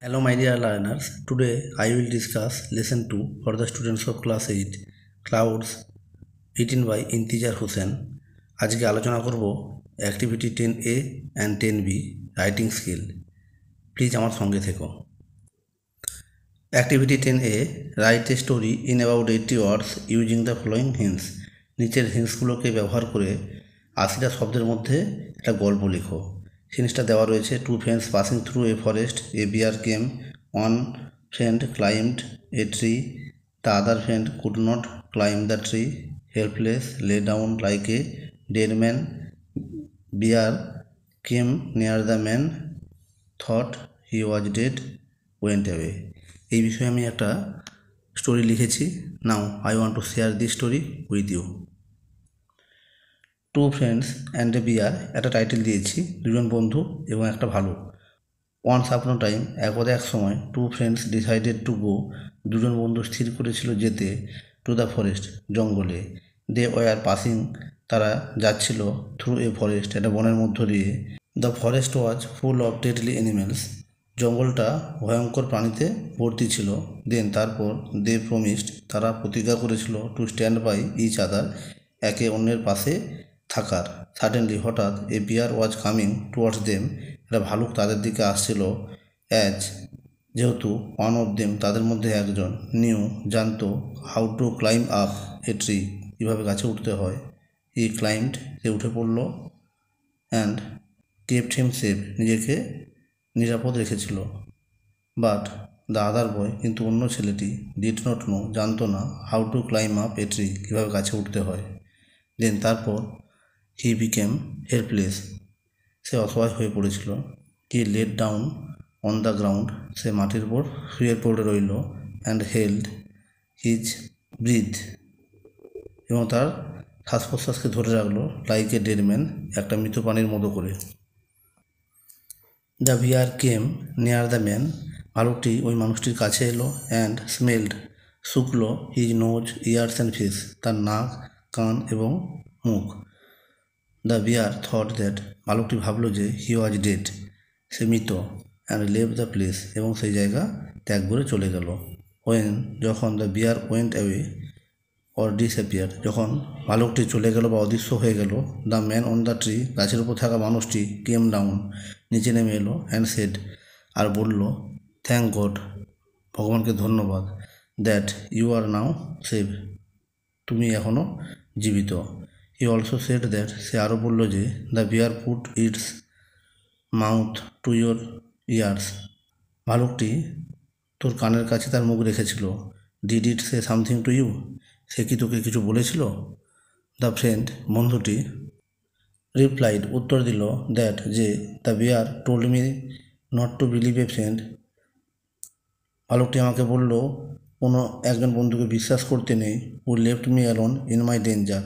Hello my dear learners, today I will discuss lesson 2 for the students of class 8 Clouds written by Intejar Hussain। আজকে আলোচনা করব activity 10A and 10B writing skill. Please আমার সঙ্গে থেকো। Activity 10A, write a story in about 80 words using the following hints. নিচের হিন্টসগুলোকে ব্যবহার করে 80টা শব্দের মধ্যে একটা গল্প লেখো। হিন্টসটা দেওয়া রয়েছে: two friends passing through a forest, a bear came, one friend climbed a tree, the other friend could not climb the tree, helpless lay down like a dead man, bear came near the man, thought he was dead, went away. এই বিষয়ে আমি একটা story লিখেছি। Now I want to share this story with you. Two friends and a bear একটা title দিয়েছি, দুজন বন্ধু এবং একটা ভালুক। ওয়ান্স আপন টাইম, একদা এক সময়, two friends decided to go, দুজন বন্ধু স্থির করেছিল যেতে, টু দ্য ফরেস্ট, জঙ্গলে। দে ওয়ার পাসিং, তারা যাচ্ছিল, থ্রু এ ফরেস্ট, একটা বনের মধ্য দিয়ে। The forest was full of deadly animals, জঙ্গলটা ভয়ঙ্কর প্রাণীতে ভর্তি ছিল। দেন তারপর, দে প্রমিসড, তারা প্রতিজ্ঞা করেছিল, to stand by each other, একে অন্যের পাশে থাকার। সাডেনলি, হঠাৎ, a bear was coming towards them, একটা ভালুক তাদের দিকে আসছিল। অ্যাজ, যেহেতু, ওয়ান অফ দেম, তাদের মধ্যে একজন, নিউ, জানতো, how to climb up a tree, কীভাবে গাছে উঠতে হয়। হি ক্লাইম্বড, সে উঠে পড়ল। অ্যান্ড কেপ্ট হিম সেফ, নিজেকে নিরাপদ রেখেছিল। বাট দ্য আদার বয়, কিন্তু অন্য ছেলেটি, ডিড নট নো, জানতো না, how to climb up a tree, কীভাবে গাছে উঠতে হয়। দেন তারপর, হি বিকেম হেল্পলেস, সে অসহায় হয়ে পড়েছিল। He let down on the ground, সে মাটির উপর শুয়ে পড়ে রইল। অ্যান্ড হেল্ড হিজ ব্রিথ, এবং তার শ্বাস প্রশ্বাসকে ধরে রাখলো। লাইক এ ডেড ম্যান, একটা মৃত প্রাণীর মতো করে। The bear came near the man, ভালুকটি ওই মানুষটির কাছে এলো। অ্যান্ড স্মেলড, শুকলো, his nose, ears and face, তার নাক, কান এবং মুখ। দ্য বিয়ার থট দ্যাট, ভালুকটি ভাবলো যে, হি ওয়াজ ডেড, সে মৃত। অ্যান্ড লেভ দ্য প্লেস, এবং সেই জায়গা ত্যাগ করে চলে গেল। ওয়েন, যখন, the bear went away or disappear, যখন ভালুকটি চলে গেল বা অদৃশ্য হয়ে গেল। The man on the tree, গাছের উপর থাকা মানুষটি, কেম ডাউন, নিচে নেমে এলো। অ্যান্ড সেড, আর বলল, থ্যাংক গড, ভগবানকে ধন্যবাদ, that you are now safe, তুমি এখনও জীবিত। হি অলসো সেড দ্যাট, সে আরও বলল যে, the bear put its mouth to your ears, ভালুকটি তোর কানের কাছে তার মুখ রেখেছিল। Did it say something to you, সে কি তোকে কিছু বলেছিল। দ্য ফ্রেন্ড, বন্ধুটি, রিপ্লাইড, উত্তর দিল, দ্যাট, যে, the bear told me not to believe a friend, ভালুকটি আমাকে বলল কোনো একজন বন্ধুকে বিশ্বাস করতে নেই। Who left me alone in my danger,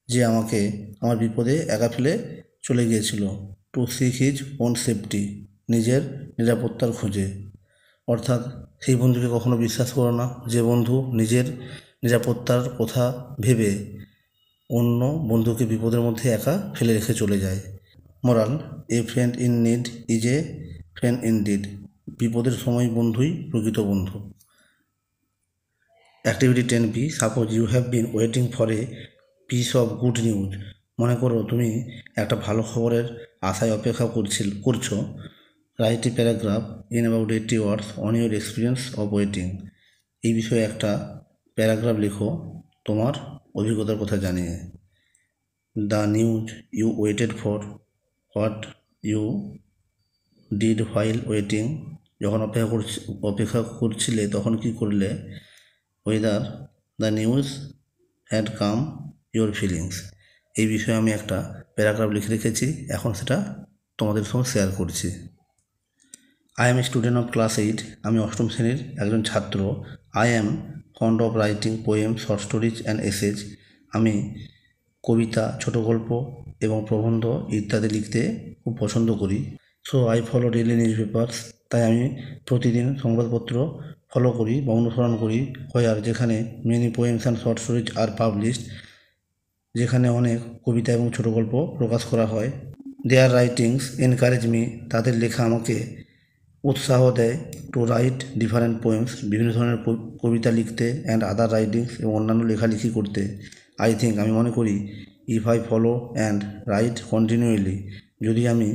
যে আমাকে আমার বিপদে একা ফেলে চলে গিয়েছিল। To seek his own safety, নিজের নিরাপত্তার খোঁজে। অর্থাৎ সেই বন্ধুকে কখনো বিশ্বাস করো না, যে বন্ধু নিজের নিরাপত্তার কথা ভেবে অন্য বন্ধুকে বিপদের মধ্যে একা ফেলে রেখে চলে যায়। Moral, a friend in need is a friend in deed, বিপদের সময় বন্ধুই প্রকৃত বন্ধু। Activity 10B, suppose you have been waiting for a piece of good news, মনে করো তুমি একটা ভালো খবরের আশায় অপেক্ষা করছো। Write a paragraph in about 80 words on your experience of waiting, এই বিষয়ে একটা প্যারাগ্রাফ লেখো তোমার অভিজ্ঞতার কথা জানিয়ে। The news you waited for, what you did while waiting, যখন অপেক্ষা করছিলে তখন কি করলে। Whether the news had come your feelings, এই বিষয়ে আমি একটা প্যারাগ্রাফ লিখে রেখেছি, এখন সেটা তোমাদের সঙ্গে শেয়ার করছি। I M a student of class 8, আমি অষ্টম শ্রেণীর একজন ছাত্র। I am fond of writing poem, short stories and essays, আমি কবিতা, ছোট গল্প এবং প্রবন্ধ ইত্যাদি লিখতে খুব পছন্দ করি। So I follow daily news papers, তাই আমি প্রতিদিন সংবাদপত্র ফলো করি বা অনুসরণ করি। হোয়ার, যেখানে, many poems and short stories are published, যেখানে অনেক কবিতা এবং ছোট গল্প প্রকাশ করা হয়। দেয়ার রাইটিংস এনকারেজ মি, তাদের লেখা আমাকে উৎসাহ দেয় টু রাইট ডিফারেন্ট পোয়েমস, বিভিন্ন ধরনের কবিতা লিখতে, অ্যান্ড আদার রাইটিংস, এবং অন্যান্য লেখালেখি করতে। আই থিঙ্ক, আমি মনে করি, if I follow and right continually, যদি আমি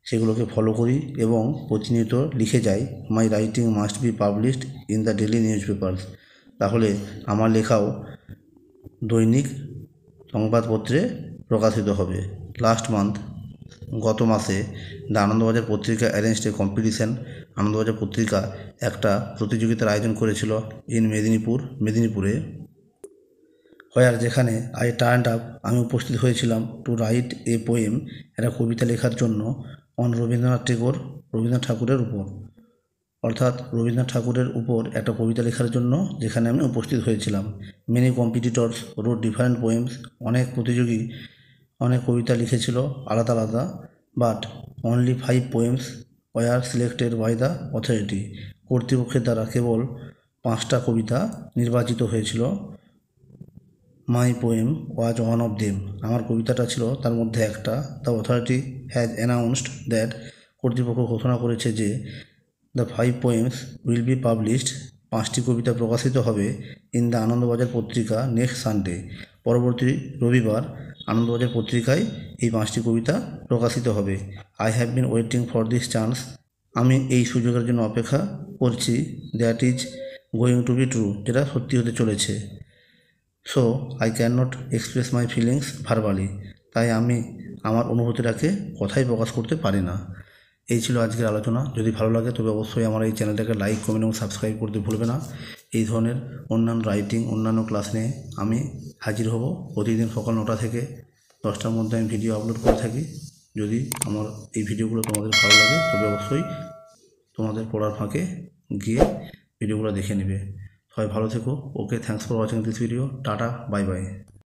সেগুলোকে ফলো করি এবং প্রতিনিয়ত লিখে যাই, মাই writing must be published in the daily news papers, তাহলে আমার লেখাও দৈনিক সংবাদপত্রে প্রকাশিত হবে। লাস্ট মান্থ, গত মাসে দ্য আনন্দবাজার পত্রিকা অ্যারেঞ্জড এ কম্পিটিশন, আনন্দবাজার পত্রিকা একটা প্রতিযোগিতার আয়োজন করেছিল ইন মেদিনীপুরে, যেখানে আই টার্নড আপ, আমি উপস্থিত হয়েছিলাম টু রাইট এ পোয়েম, একটা কবিতা লেখার জন্য, অন রবীন্দ্রনাথ ঠাকুরের উপর, অর্থাৎ রবীন্দ্রনাথ ঠাকুরের উপর একটা কবিতা লেখার জন্য যেখানে আমি উপস্থিত হয়েছিলাম। Many competitors wrote different poems, অনেক প্রতিযোগী অনেক কবিতা লিখেছিল আলাদা আলাদা, but only 5 poems were selected by the authority, কর্তৃপক্ষের দ্বারা কেবল 5টা কবিতা নির্বাচিত হয়েছিল। My poem was one of them, আমার কবিতাটা ছিল তার মধ্যে একটা। The authority has announced that, কর্তৃপক্ষ ঘোষণা করেছে যে, the 5 poems will be published, 5টি কবিতা প্রকাশিত হবে ইন দ্য আনন্দবাজার পত্রিকা নেক্সট সানডে, পরবর্তী রবিবার আনন্দবাজার পত্রিকায় এই 5টি কবিতা প্রকাশিত হবে। I have been waiting for this chance, আমি এই সুযোগের জন্য অপেক্ষা করছি। That is going to be true, যেটা সত্যি হতে চলেছে। So I can not express my feelings verbally, তাই আমি আমার অনুভূতিটাকে কথাই প্রকাশ করতে পারি না। এই ছিল আজকের আলোচনা। যদি ভালো লাগে তবে অবশ্যই আমার এই চ্যানেলটাকে লাইক, কমেন্ট এবং সাবস্ক্রাইব করতে ভুলবে না। এই ধরনের অন্যান্য রাইটিং, অন্যান্য ক্লাস নিয়ে আমি হাজির হব। প্রতিদিন সকাল 9টা থেকে 10টার মধ্যে আমি ভিডিও আপলোড করে থাকি। যদি আমার এই ভিডিওগুলো তোমাদের ভালো লাগে তবে অবশ্যই তোমাদের পড়ার ফাঁকে গিয়ে ভিডিওগুলো দেখে নেবে। সবাই ভালো থেকো। Okay, thanks for watching this video. Tata, bye by.